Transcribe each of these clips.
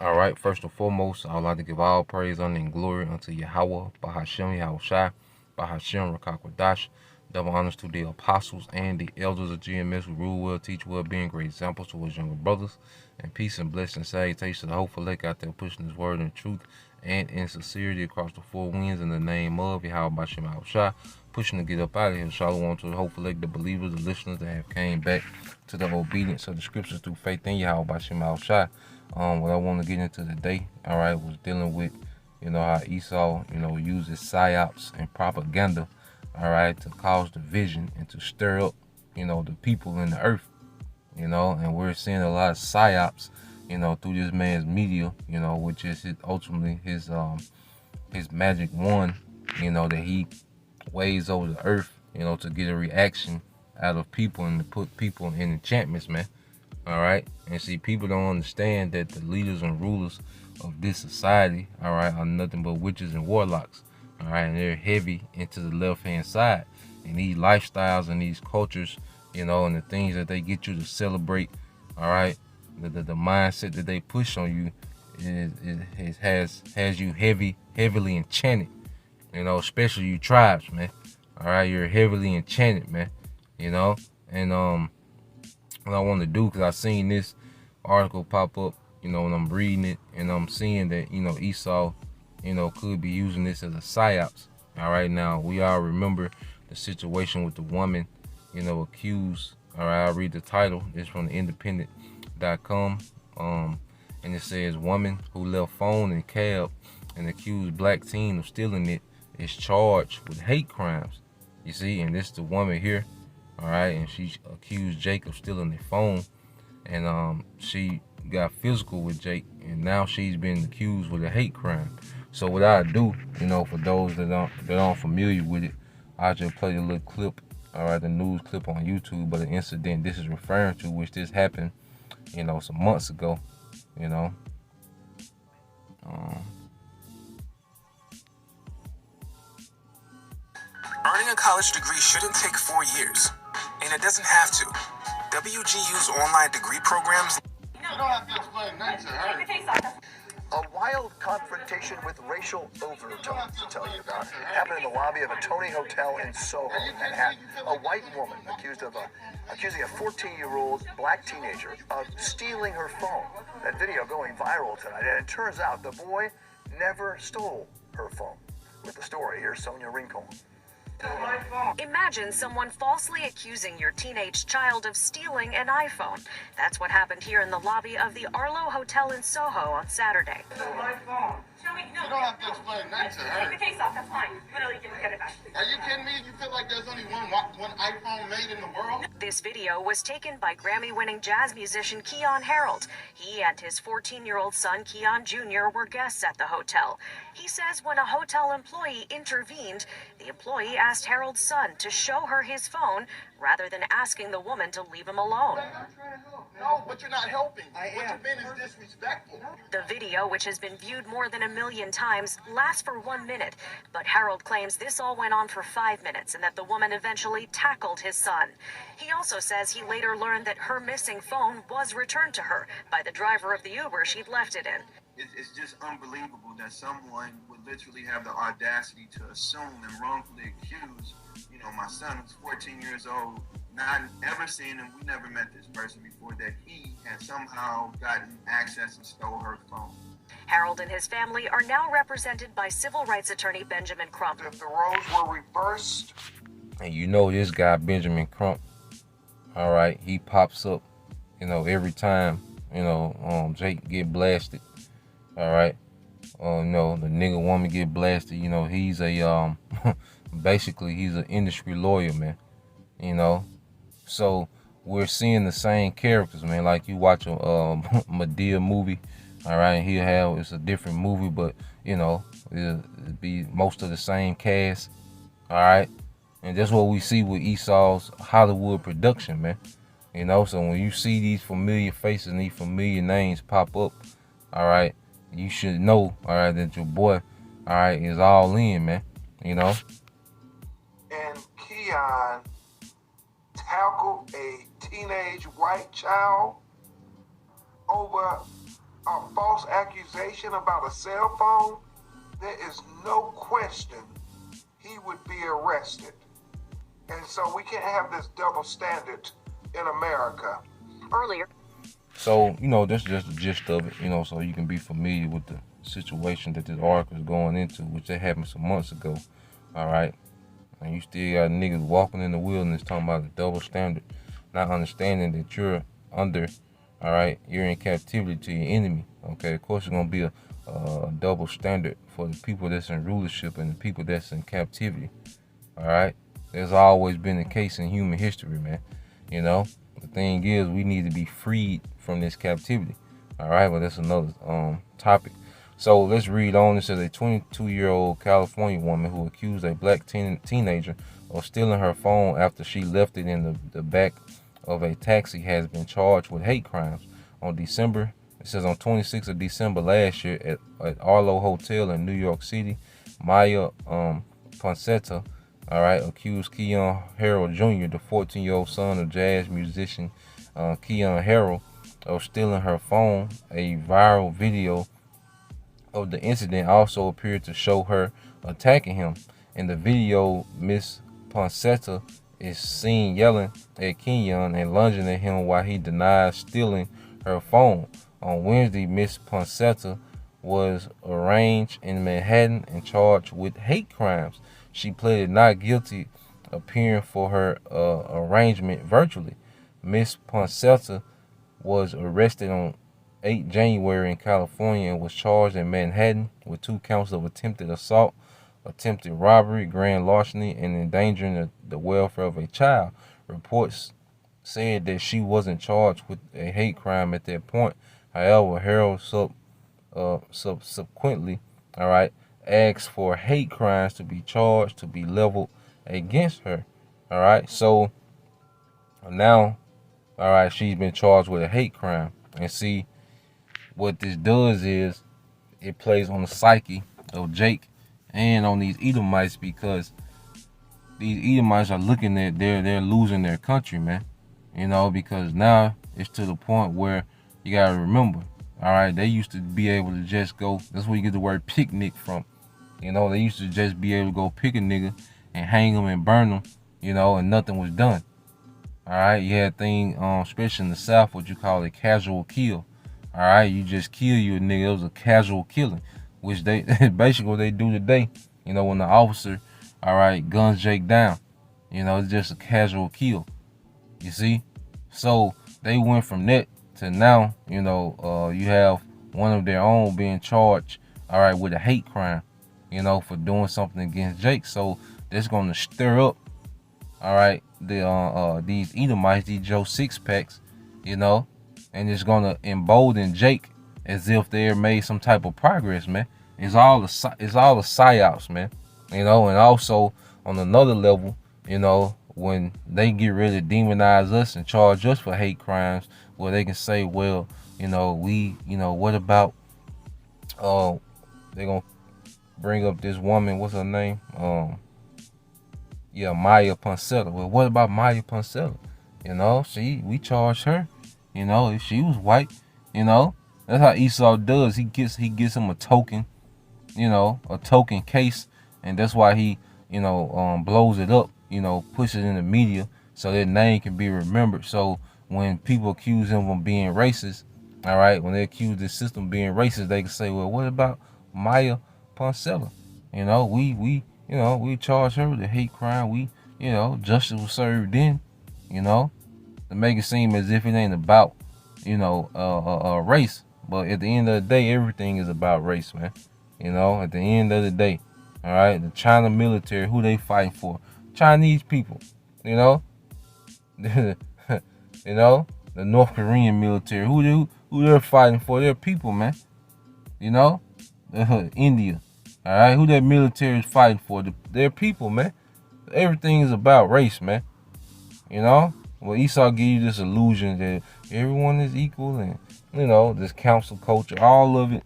All right, first and foremost, I would like to give all praise, honor, and glory unto Yahweh, Bahashem, Yahushai, Bahashem, Rakakwadash. Double honors to the apostles and the elders of GMS who rule well, teach well, being great examples to his younger brothers. And peace and blessing and salutations to the hopeful lake out there pushing his word in truth and in sincerity across the four winds in the name of Yahweh, Bahashem, Yahushai. Pushing to get up out of here. Shalom to the hopeful lake, the believers, the listeners that have came back to the obedience of the scriptures through faith in Yahweh, Bahashem, Yahushai. What I want to get into today, all right, was dealing with, how Esau, uses psyops and propaganda, all right, to cause division and to stir up, the people in the earth, and we're seeing a lot of psyops, through this man's media, which is ultimately his magic wand, that he waves over the earth, to get a reaction out of people and to put people in enchantments, man. All right. And see, people don't understand that the leaders and rulers of this society, all right, are nothing but witches and warlocks. All right. And they're heavy into the left hand side. And these lifestyles and these cultures, and the things that they get you to celebrate, all right, the mindset that they push on you has you heavily enchanted, especially you tribes, man. All right. You're heavily enchanted, man, and what I want to do, because I seen this article pop up, when I'm reading it, and I'm seeing that, Esau, could be using this as a psyops. All right, now we all remember the situation with the woman, accused. All right, I'll read the title. It's from the independent.com. And it says, woman who left phone in cab and accused black teen of stealing it is charged with hate crimes. You see, and this is the woman here. All right, and she accused Jake of stealing the phone, and she got physical with Jake, and now she's been accused with a hate crime. So what I do, for those that aren't familiar with it, I just play a little clip, all right, the news clip on YouTube, but the incident this is referring to, which this happened, some months ago, Earning a college degree shouldn't take 4 years, and it doesn't have to. WGU's online degree programs. You don't have to explain nothing to her. A wild confrontation with racial overtones to tell you about happened in the lobby of a Tony Hotel in Soho, Manhattan. A white woman accusing a 14-year-old black teenager of stealing her phone. That video going viral tonight, and it turns out the boy never stole her phone. With the story, here's Sonia Rincon. Imagine someone falsely accusing your teenage child of stealing an iPhone. That's what happened here in the lobby of the Arlo Hotel in Soho on Saturday. My phone. You don't have to explain nothing to her. Take the case off, that's fine. Literally, you can get it back. Are you kidding me? You feel like there's only one iPhone made in the world? This video was taken by Grammy-winning jazz musician Keon Harold. He and his 14-year-old son, Keon Jr., were guests at the hotel. He says when a hotel employee intervened, the employee asked Harold's son to show her his phone rather than asking the woman to leave him alone. No, but you're not helping. What you're being is disrespectful. The video, which has been viewed more than 1 million times, lasts for 1 minute. But Harold claims this all went on for 5 minutes and that the woman eventually tackled his son. He also says he later learned that her missing phone was returned to her by the driver of the Uber she'd left it in. It's just unbelievable that someone would literally have the audacity to assume and wrongfully accuse, my son who's 14 years old, not ever seen him, we never met this person before, that he had somehow gotten access and stole her phone. Harold and his family are now represented by civil rights attorney Benjamin Crump. If the roles were reversed. And this guy, Benjamin Crump, all right, he pops up, every time, Jake get blasted, all right. The nigga woman get blasted, he's a, basically he's an industry lawyer, man, So we're seeing the same characters, man. Like you watch a Madea movie, all right, it's a different movie, but it'll be most of the same cast, all right. And that's what we see with Esau's Hollywood production, man. So when you see these familiar faces and these familiar names pop up, all right, you should know, all right, that your boy, all right, is all in, man. And Keon tackled a teenage white child over a false accusation about a cell phone, there is no question he would be arrested. And so we can't have this double standard in America. Earlier. So, that's just the gist of it, so you can be familiar with the situation that this article is going into, which that happened some months ago. All right. And you still got niggas walking in the wilderness talking about the double standard, not understanding that you're under, all right, you're in captivity to your enemy. Okay, of course, it's going to be a double standard for the people that's in rulership and the people that's in captivity. All right. There's always been the case in human history, man. The thing is, we need to be freed from this captivity. All right, but that's another topic. So let's read on. It says a 22-year-old California woman who accused a black teenager of stealing her phone after she left it in the back of a taxi has been charged with hate crimes. On 26th of December last year at Arlo Hotel in New York City, Maya Poncetta, all right, accused Keon Harrell Jr., the 14-year-old son of jazz musician Keon Harrell, of stealing her phone. A viral video of the incident also appeared to show her attacking him. In the video, Miss Poncetta is seen yelling at Keon and lunging at him while he denies stealing her phone. On Wednesday, Miss Poncetta was arraigned in Manhattan and charged with hate crimes. She pleaded not guilty, appearing for her arraignment virtually. Miss Poncetta was arrested on 8 January in California and was charged in Manhattan with 2 counts of attempted assault, attempted robbery, grand larceny, and endangering the welfare of a child. Reports said that she wasn't charged with a hate crime at that point. However, Harold subsequently, all right, asked for hate crimes to be charged to be leveled against her. All right, so now, all right, she's been charged with a hate crime. And see, what this does is it plays on the psyche of Jake and on these Edomites, because these Edomites are looking at they're losing their country, man. Because now it's to the point where you gotta remember, all right, they used to be able to just go. That's where you get the word picnic from. They used to just be able to go pick a nigga and hang him and burn him, and nothing was done. All right, you had things, especially in the South, what you call a casual kill. All right, you just kill you a nigga. It was a casual killing, which they basically what they do today. When the officer, all right, guns Jake down, it's just a casual kill. You see, so they went from that to now. You have one of their own being charged, all right, with a hate crime. For doing something against Jake. So that's gonna stir up, all right, these Edomites, these Joe Sixpacks, and it's gonna embolden Jake as if they made some type of progress, man. It's all the psyops, man. And also on another level, when they get ready to demonize us and charge us for hate crimes, where they can say, well, what about they're gonna bring up this woman, what's her name? Maya Poncetta. Well, what about Maya Poncetta? We charged her. If she was white, that's how Esau does. He gets him a token, a token case, and that's why he, blows it up, puts it in the media so that name can be remembered. So when people accuse him of being racist, all right, when they accuse this system of being racist, they can say, well, what about Maya Poncetta? We charged her with a hate crime. We, justice was served then, to make it seem as if it ain't about, race. But at the end of the day, everything is about race, man. At the end of the day, all right, the China military, who they fighting for? Chinese people, the North Korean military, who they're fighting for? Their people, man. India. All right, who that military is fighting for? Their people, man. Everything is about race, man. Well, Esau give you this illusion that everyone is equal, and this council culture, all of it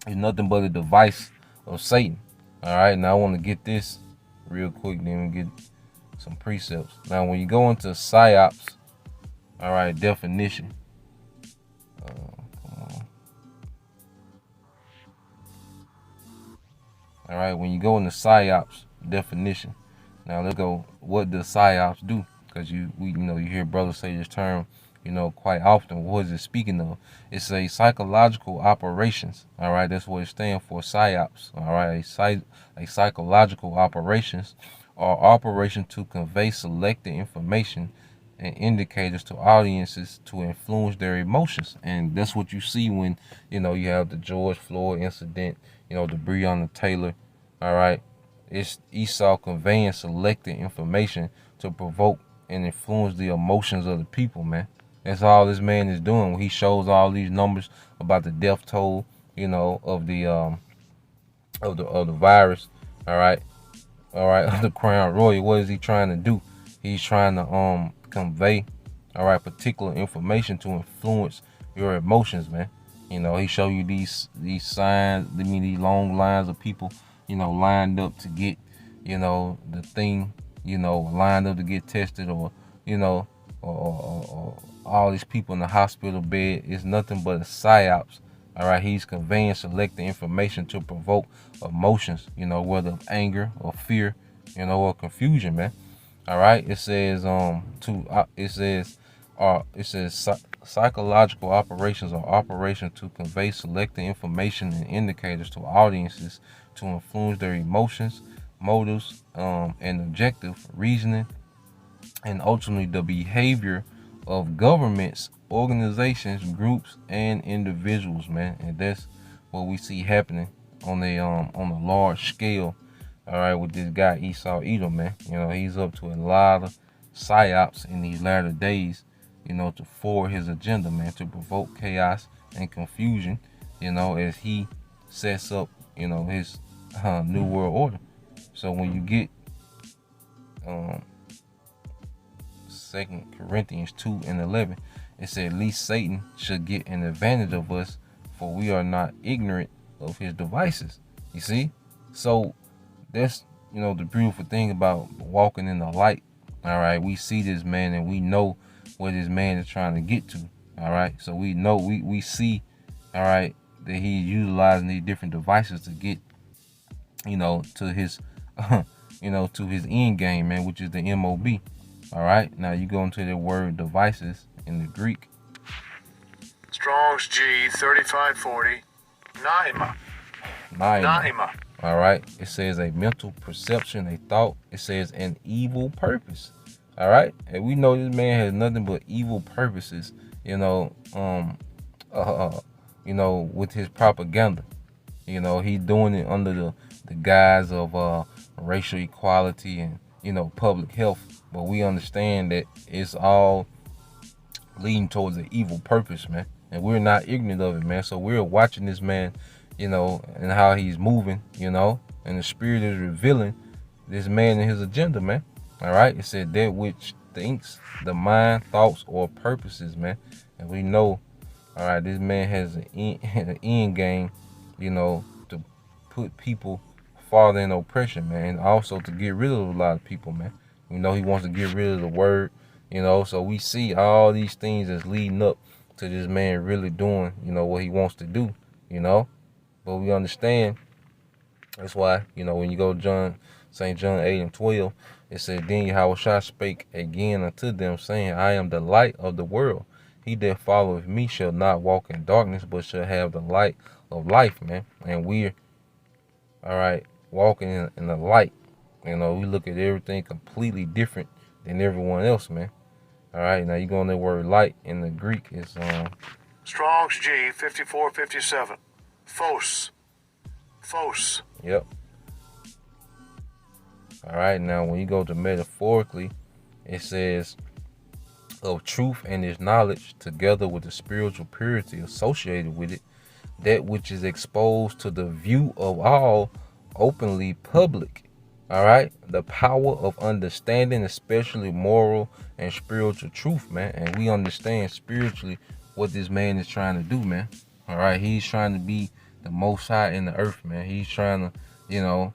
is nothing but a device of Satan. All right, now I want to get this real quick, then we get some precepts. Now, when you go into psyops, all right, definition. Come on. All right, when you go into Psyops definition, now let's go. What does Psyops do? Because you hear brothers say this term, quite often. What is it speaking of? It's a psychological operations. All right, that's what it stands for. Psyops. All right, a psychological operations or operation to convey selected information and indicators to audiences to influence their emotions. And that's what you see when you have the George Floyd incident, the Breonna Taylor. All right, it's Esau conveying selected information to provoke and influence the emotions of the people, man. That's all this man is doing when he shows all these numbers about the death toll, of the virus. All right, of the Crown Royal. What is he trying to do? He's trying to convey, all right, particular information to influence your emotions, man. He show you these signs. These long lines of people, lined up to get, the thing, lined up to get tested, or or all these people in the hospital bed. It's nothing but a psyops. All right, he's conveying selected information to provoke emotions, whether of anger or fear, or confusion, man. All right, it says psychological operations or operation to convey selected information and indicators to audiences to influence their emotions, motives, and objective reasoning, and ultimately the behavior of governments, organizations, groups, and individuals, man. And that's what we see happening on a large scale. All right, with this guy Esau Edom, man. He's up to a lot of psyops in these latter days, to forward his agenda, man, to provoke chaos and confusion, as he sets up, his new world order. So when you get 2 Corinthians 2:11, it said, at least Satan should get an advantage of us, for we are not ignorant of his devices. You see? So that's, the beautiful thing about walking in the light. All right, we see this man and we know what this man is trying to get to. All right, so we know, we see, all right, that he's utilizing these different devices to get, to his, to his end game, man, which is the MOB. All right, now you go into the word devices in the Greek. Strong's G 3540. Naima. All right, it says a mental perception, a thought. It says an evil purpose. All right, and we know this man has nothing but evil purposes. With his propaganda. He's doing it under the guise of racial equality and public health. But we understand that it's all leading towards an evil purpose, man. And we're not ignorant of it, man. So we're watching this man, and how he's moving, and the spirit is revealing this man and his agenda, man. All right. It said that which thinks, the mind, thoughts, or purposes, man. And we know, all right, this man has an end game, to put people farther in oppression, man. And also to get rid of a lot of people, man. He wants to get rid of the word, so we see all these things as leading up to this man really doing, what he wants to do, but we understand. That's why, when you go to St. John 8:12, it said, then Yahweh spake again unto them, saying, I am the light of the world. He that followeth me shall not walk in darkness, but shall have the light of life, man. And we're, all right, walking in the light. We look at everything completely different than everyone else, man. All right, now you go on the word light in the Greek is Strong's G 5457. Phos. Yep. All right, now when you go to metaphorically, it says of truth and its knowledge, together with the spiritual purity associated with it, that which is exposed to the view of all, openly public. All right, the power of understanding, especially moral and spiritual truth, man. And we understand spiritually what this man is trying to do, man. All right, he's trying to be the most high in the earth, man. He's trying to,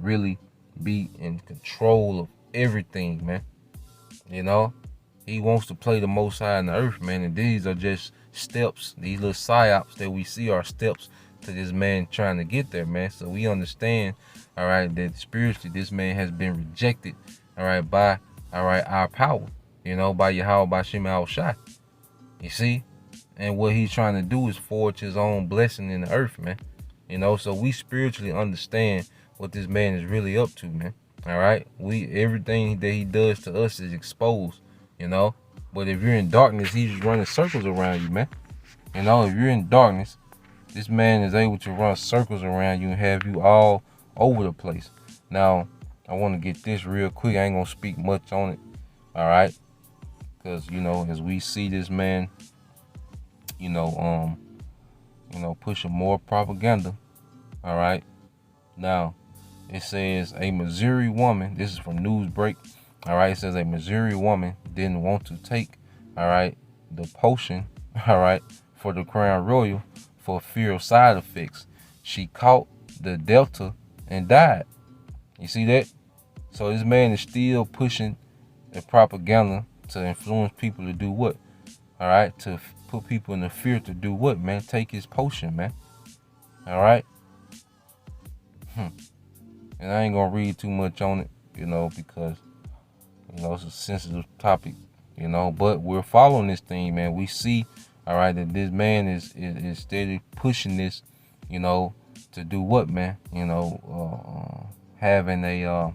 really be in control of everything, man. He wants to play the most high in the earth, man. And these are just steps. These little psyops that we see are steps to this man trying to get there, man. So we understand, all right, that spiritually this man has been rejected, all right, by, all right, our power, by Yahweh, by Shema Shai. You see? And what he's trying to do is forge his own blessing in the earth, man. So we spiritually understand what this man is really up to, man. All right? Everything that he does to us is exposed, But if you're in darkness, he's just running circles around you, man. If you're in darkness, this man is able to run circles around you and have you all over the place. Now, I want to get this real quick. I ain't going to speak much on it, all right? Because, as we see this man, pushing more propaganda, all right? Now, it says a Missouri woman, this is from Newsbreak, all right? It says a Missouri woman didn't want to take, all right, the potion, all right, for the Crown Royal for fear of side effects. She caught the Delta and died. You see that? So this man is still pushing the propaganda to influence people to do what? All right, to put people in the fear to do what, man? Take his potion, man. All right? And I ain't going to read too much on it, because, it's a sensitive topic, but we're following this thing, man. We see, all right, that this man is steady pushing this, to do what, man? Having a,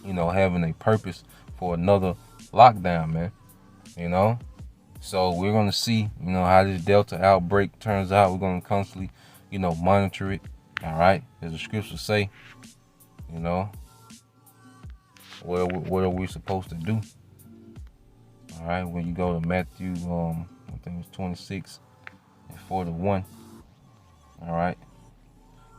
having a purpose for another lockdown, man, So we're going to see, how this Delta outbreak turns out. We're going to constantly, monitor it. All right. As the scriptures say, what are we supposed to do? All right. When you go to Matthew, I think it's 26 and 41. All right.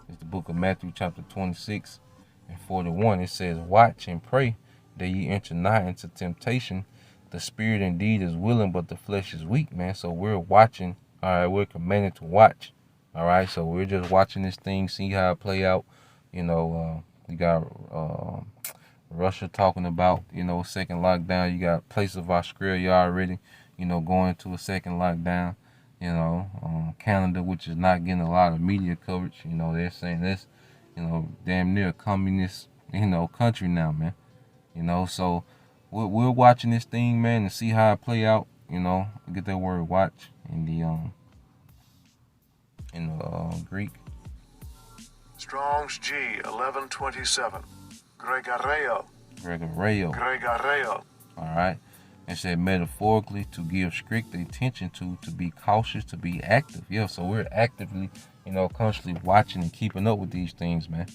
It's the book of Matthew chapter 26 and 41. It says, watch and pray that ye enter not into temptation. The spirit indeed is willing, but the flesh is weak, man. So we're watching. All right, we're commanded to watch. All right, so we're just watching this thing, see how it play out. We got Russia talking about, second lockdown. You got places of Australia already, going to a second lockdown. Canada, which is not getting a lot of media coverage. They're saying this, damn near a communist, country now, man. So we're watching this thing, man, and see how it play out. Get that word "watch" in the Greek. Strong's G 1127. Gregareo. All right. It said metaphorically to give strict attention to be cautious, to be active. Yeah, so we're actively, constantly watching and keeping up with these things, man.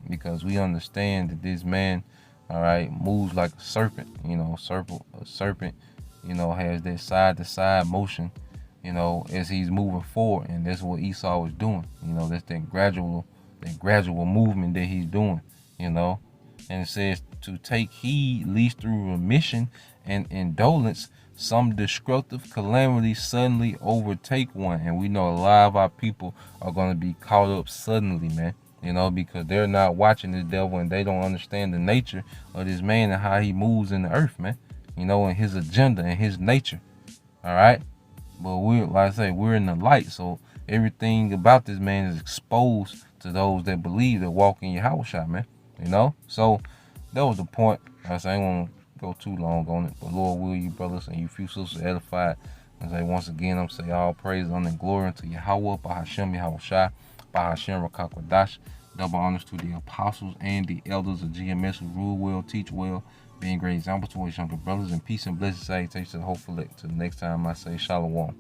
Because we understand that this man, all right, moves like a serpent. A serpent, has that side to side motion, as he's moving forward, and that's what Esau was doing. That's that gradual movement that he's doing. And it says to take heed, lest through remission and indolence some destructive calamity suddenly overtake one. And we know a lot of our people are going to be caught up suddenly, man. Because they're not watching the devil and they don't understand the nature of this man and how he moves in the earth, man. And his agenda and his nature. All right. But we're in the light. So everything about this man is exposed to those that believe, that walk in Yahweh Shai, man. So that was the point. I ain't want to go too long on it. But Lord will you brothers and you few sisters edified. Once again, I'm saying all praise, honor, and glory unto Yahweh, Bahashem, Yahweh Shai, Bahashem, Rakakwadash. Double honors to the apostles and the elders of GMS who rule well, teach well, being great examples to his younger brothers, and peace and blessed salutations to the hopeful to the next time I say Shalom.